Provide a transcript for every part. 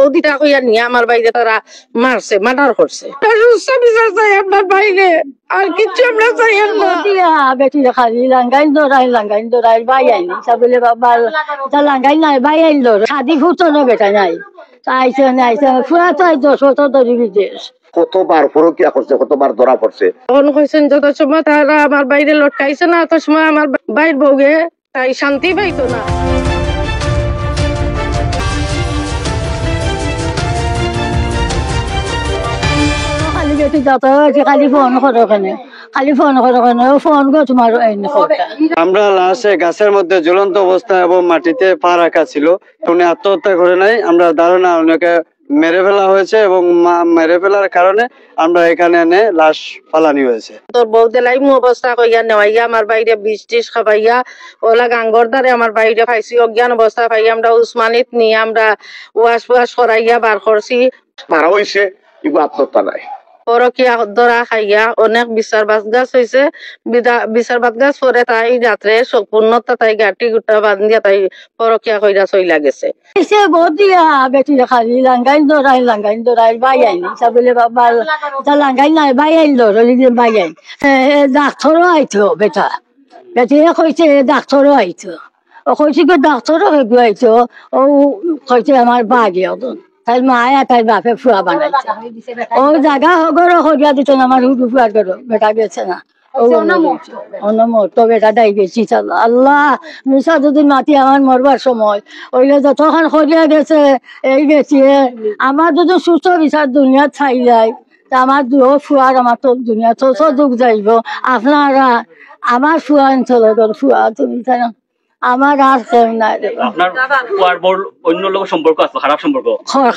বৌদিটা কইয়া নিয়ে আমার বাইরে তারা মারছে, মার্ডার করছে। বিচার চাই আপনার বাইরে, আর কিছু আমরা চাই না। বেটি খালি লাঙ্গাইল দৌড়াই বাই আইনি বলে বাবা লাঙ্গাইল নাই বাই আইল দৌড় খাদি ফুটো না বেটা নাই আইসে আইসে ফুরা তো আইতো শত দরি বিদেশ। কতবার পরকিয়া করছে, কতবার ধরা পড়ছে। তখন কইছেন যত সময় তারা আমার বাইরে লটকাইছে না, তত সময় আমার বাইর বউগে তাই শান্তি পাইতো না। খালি বেটি যত খালি ফোন করো কেনে, খালি ফোন করো কেনে, ফোন গো তোমার আমরা লাশে গাছের মধ্যে ঝুলন্ত অবস্থা এবং মাটিতে পা রাখা ছিল। উনি আত্মহত্যা করে নাই, আমরা ধারণা ওনাকে মেরে ফেলা হয়েছে এবং মেরে ফেলার কারণে আমরা এখানে এনে লাশ ফালানি হয়েছে। তোর বউদেলাই মু অবস্থা কইয়া নেওয়াইয়া আমার বাইরে বিষ টিস খাবাইয়া ওলা গাঙ্গর দ্বারে আমার বাইরে পাইছি অজ্ঞান অবস্থা পাই আমরা উসমানিত নিয়ে আমরা ওয়াশ ওয়াশ করাইয়া বার করছি। মারা হয়েছে, এগুলো আত্মহত্যা নাই। পরকিয়া ধরা খাইয়া অনেক বিচার বাদ গাছ হয়েছে। বিচার বাদ গাছ পরে তাই রাত্রে সম্পূর্ণতা তাই গাটি গুটা বান্ধিয়া তাই পরকিয়া কইরা চইলা গেছে। বদিয়া বেটি খালি লাঙ্গাইল দৌড়াই বাই আইনি বলে বাবা লাঙ্গাইল নাই বাই আইল দৌড় বাই আইন ডাক্তারও আইতো বেটা বেটি কইছে ডাক্তারও আইতো ও কইছে কি ডাক্তারও আইতো ও কইছে আমার বাগি তাই মায়া তাই বাপে ফুয়া বানাইছে ও জায়গা হগরও হরিয়া দিত না আমার হুদু ফুয়ার করো বেটা গেছে না অনমত তো বেটা দাই গেছি আল্লাহ মিশা যদি মাতি আমার মরবার সময় ওইলে যতক্ষণ হরিয়া গেছে এই গেছি আমার যদি সুস্থ বিচার দুনিয়া ছাই যায় তা আমার দুও ফুয়ার আমার তো দুনিয়া তো দুঃখ যাইব আপনারা আমার ফুয়া অঞ্চল ফুয়া তুমি তাই না আমার আর কেউ নাই। আপনার অন্য লোক সম্পর্ক আছে, খারাপ সম্পর্ক?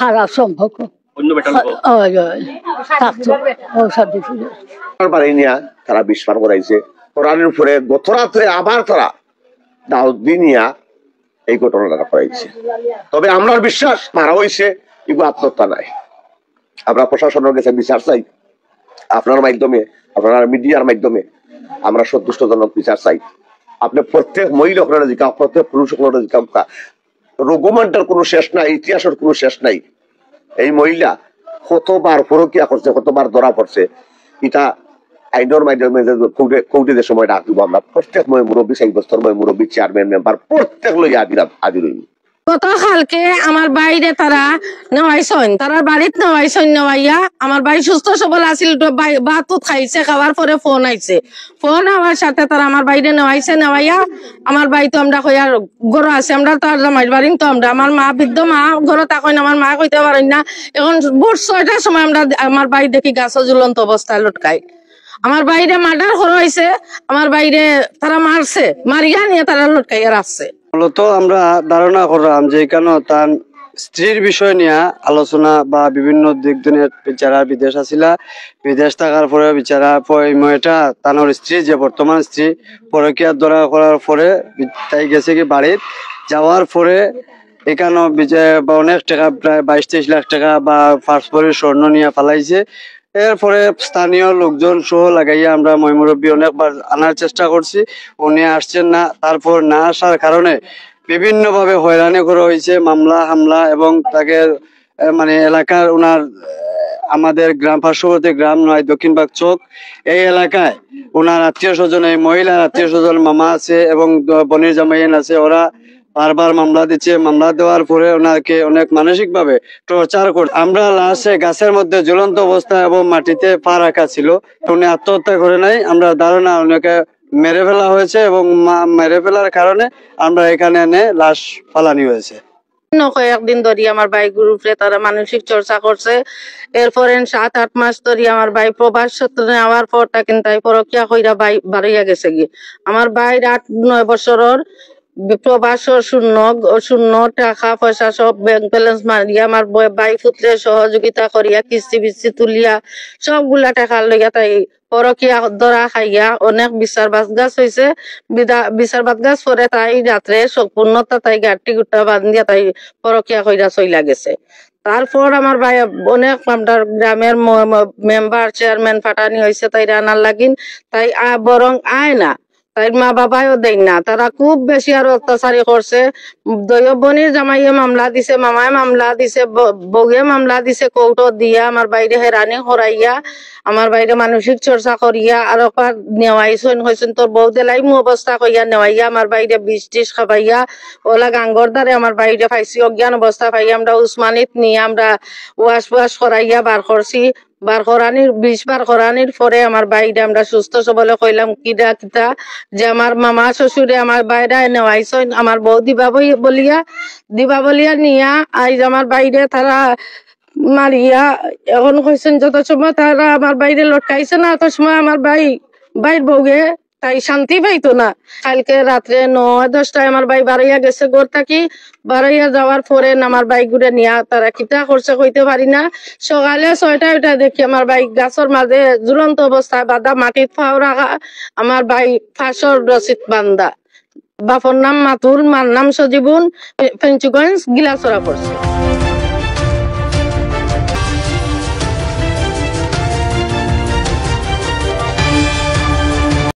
খারাপ সম্পর্ক অন্য বেটার লোক বাড়ি নিয়ে তারা বিস্ফার করাইছে। কোরআনের উপরে গত রাত্রে আবার তারা দাউদ নিয়া এই ঘটনাটা করাইছে। তবে আমরা বিশ্বাস মারা হয়েছে, এগুলো আত্মহত্যা নাই। আমরা প্রশাসনের কাছে বিচার চাই, আপনার মাধ্যমে, আপনার মিডিয়ার মাধ্যমে আমরা সন্তুষ্টজনক বিচার চাই। আপনি প্রত্যেক মহিলা জিজ্ঞাসা, প্রত্যেক পুরুষ জিজ্ঞাসা, রোগমানটার কোনো শেষ নাই, ইতিহাসের কোনো শেষ নাই। এই মহিলা কতবার পরকিয়া করছে, কতবার ধরা পড়ছে, এটা আইনের মাধ্যমে কৌটিদের সময় ডাক দিব আমরা। প্রত্যেক মুরব্বী, সাইবস্তর মুরব্বী, চেয়ারম্যান, মেম্বার প্রত্যেক লইয়া হাজির হইনি। গতকালকে আমার বাইরে তারা নেওয়াইছেন, তারা বাড়িতে নেওয়াইছেন। নেওয়াইয়া আমার বাড়ি সুস্থ সবল আছিল, ভাত খাইছে, খাওয়ার পরে ফোন আইছে। ফোন হওয়ার সাথে তারা আমার বাইরে নেওয়াইছে। নেওয়াইয়া আমার বাড়ি তো আমরা কইয়ার গরু আছে, আমরা তার জামাই বাড়ি তো আমরা আমার মা বৃদ্ধ মা ঘরে থাকেন, আমার মা কইতে পারেন না। এখন ভোর 6টার সময় আমরা আমার বাড়ি দেখি গাছ ঝুলন্ত অবস্থায় লটকাই। আমার বাইরে মার্ডার করা হয়েছে, আমার বাইরে তারা মারছে, মারিয়া নিয়ে তারা লটকাইয়া রাখছে। মূলত আমরা ধারণা করলাম যে কেন তার স্ত্রীর বিষয় নিয়ে আলোচনা বা বিভিন্ন দিক দিনের বিচারা বিদেশ আসিলা, বিদেশ থাকার পরে বিচারা মেয়েটা তানোর স্ত্রী যে বর্তমান স্ত্রী পরকিয়া ধরা করার পরে তাই গেছে কি বাড়ির যাওয়ার পরে এখানে অনেক টাকা প্রায় 22-23 লাখ টাকা বা পাসপোর্টের স্বর্ণ নিয়ে ফালাইছে। এরপরে স্থানীয় লোকজন সহ লাগাইয়া আমরা ময়মুরব্বী অনেকবার আনার চেষ্টা করছি, উনি আসছেন না। তারপর না আসার কারণে বিভিন্ন ভাবে হয়রানি করা হয়েছে, মামলা হামলা, এবং তাকে মানে এলাকার ওনার আমাদের গ্রাম পার্শ্ববর্তী গ্রাম নয় দক্ষিণবাগ চক এই এলাকায় ওনার আত্মীয় স্বজন, এই মহিলার আত্মীয় স্বজন মামা আছে এবং বনির জামাইয়ান আছে, ওরা বারবার মামলা দিচ্ছে। মামলা দেওয়ার পরে ওনাকে অনেক মানসিক ভাবে টর্চার করে। আমরা লাশে গাছের মধ্যে ঝুলন্ত অবস্থা এবং মাটিতে পা রাখা ছিল। উনি আত্মহত্যা করে নাই, আমরা ধারণা ওনাকে মেরে ফেলা হয়েছে এবং মেরে ফেলার কারণে আমরা এখানে এনে লাশ ফালানি হয়েছে। কয়েকদিন ধরে আমার ভাই গ্রুপে তারা মানসিক চর্চা করছে। এরপরে 7-8 মাস ধরে আমার ভাই প্রবাস সূত্রে নেওয়ার পর তা কিন্তু পরকিয়া কইরা ভাই বাড়িয়া গেছে গিয়ে। আমার ভাই 8-9 বছরের প্রবাসর শূন্য টাকা পয়সা সব ব্যাংক ব্যালেন্স মারিয়া আমার ভাই পুত্রে সহযোগিতা করিয়া কিস্তি বিস্তি তুলিয়া সবগুলা টাকা লইয়া তাই পরকিয়া ধরা খাইয়া অনেক বিচার বাদ গাছ হয়েছে। বিচার বাদ গাছ পরে তাই রাত্রে সম্পূর্ণতা তাই গাটি গুটা বান্ধিয়া তাই পরকিয়া কইরা চইলা গেছে। তারপর আমার ভাই অনেক আমাদের গ্রামের মেম্বার চেয়ারম্যান ফাটানি হয়েছে তাই রান্নার লাগিন, তাই বরং আয় না তাই মা বাবাও দেয় না, তারা খুব বেশি আরো অত্যাচারী করছে। দৈবনির জামাইয়ে মামলা দিছে, মামায় মামলা দিছে, বউয়ে মামলা দিছে, কৌটো দিয়া আমার বাইরে হেরানি হরাইয়া আমার বাইরে মানসিক চর্চা করিয়া আর নেওয়াইছেন হয়েছেন তোর বউ দেলাই মু অবস্থা কইয়া নেওয়াইয়া আমার বাইরে বিষ টিস খাবাইয়া ওলা গাঙ্গর দ্বারে আমার বাইরে পাইছি অজ্ঞান অবস্থা পাই আমরা উসমানিত নিয়ে আমরা ওয়াশ করাইয়া বার করছি। বার করানির 20 বার করানির পরে আমার বাইরে আমরা সুস্থ সবলে কইলাম কিটা যে আমার মামা শ্বশুরে আমার বাইরে নেওয়াইছেন আমার বউ দিবা বলিয়া নিয়া আইজ আমার বাইরে তারা মারিয়া এখন কইছেন যত সময় তারা আমার বাইরে লটকাইছে না তত সময় আমার বাইর বউগে তাই শান্তি পাইতো না। কালকে রাত্রে 9-10টায় আমার ভাই বাড়াইয়া গেছে ঘর থাকি, বাড়াইয়া যাওয়ার পরে আমার বাইক ঘুরে নিয়া তারা কিতা করছে কইতে পারি না। সকালে 6টা দেখি আমার বাইক গাছের মাঝে ঝুলন্ত অবস্থায় বাঁধা, মাটির ফাও রাখা, আমার ভাই ফাঁসর রসিদ বান্ধা। বাপর নাম মাতুল, মার নাম সজীবন, পেঞ্চুগঞ্জ, গিলাসরা পড়ছে।